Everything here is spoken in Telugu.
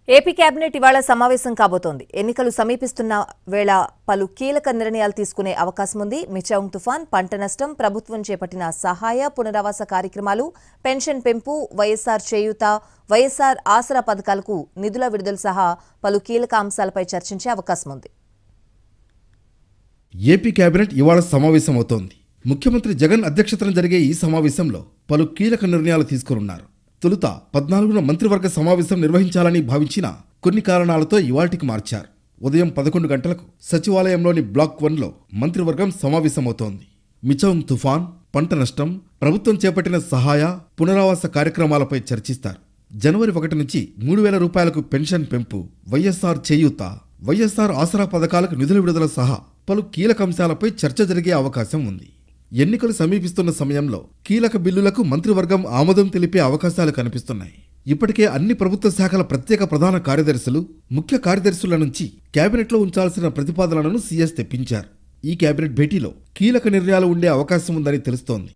ఏపీ కేబినెట్ ఇవాళ సమావేశం కాబోతోంది. ఎన్నికలు సమీపిస్తున్న వేళ పలు కీలక నిర్ణయాలు తీసుకునే అవకాశం ఉంది. మిచౌంగ్ తుఫాన్, పంట నష్టం, ప్రభుత్వం చేపట్టిన సహాయ పునరావాస కార్యక్రమాలు, పెన్షన్ పెంపు, వైఎస్ఆర్ చేయూత, వైఎస్ఆర్ ఆసరా పథకాలకు నిధుల విడుదల సహా పలు కీలక అంశాలపై చర్చించే అవకాశం ఉంది. ఏపీ కేబినెట్ ఇవాళ సమావేశమవుతోంది. ముఖ్యమంత్రి జగన్ అధ్యక్షతన జరిగే ఈ సమావేశంలో పలు కీలక నిర్ణయాలు తీసుకున్నారు. తొలుత 14న మంత్రివర్గ సమావేశం నిర్వహించాలని భావించిన కొన్ని కారణాలతో ఇవాల్టికి మార్చారు. ఉదయం 11 గంటలకు సచివాలయంలోని బ్లాక్ 1లో మంత్రివర్గం సమావేశమవుతోంది. మిచౌంగ్ తుఫాన్, పంట నష్టం, ప్రభుత్వం చేపట్టిన సహాయ పునరావాస కార్యక్రమాలపై చర్చిస్తారు. జనవరి 1 నుంచి 3,000 రూపాయలకు పెన్షన్ పెంపు, వైఎస్ఆర్ చేయూత, వైఎస్ఆర్ ఆసరా పథకాలకు నిధుల విడుదల సహా పలు కీలక అంశాలపై చర్చ జరిగే అవకాశం ఉంది. ఎన్నికలు సమీపిస్తున్న సమయంలో కీలక బిల్లులకు మంత్రివర్గం ఆమోదం తెలిపే అవకాశాలు కనిపిస్తున్నాయి. ఇప్పటికే అన్ని ప్రభుత్వ శాఖల ప్రత్యేక ప్రధాన కార్యదర్శులు, ముఖ్య కార్యదర్శుల నుంచి కేబినెట్లో ఉంచాల్సిన ప్రతిపాదనలను సీఎస్ తెప్పించారు. ఈ కేబినెట్ భేటీలో కీలక నిర్ణయాలు ఉండే అవకాశం ఉందని తెలుస్తోంది.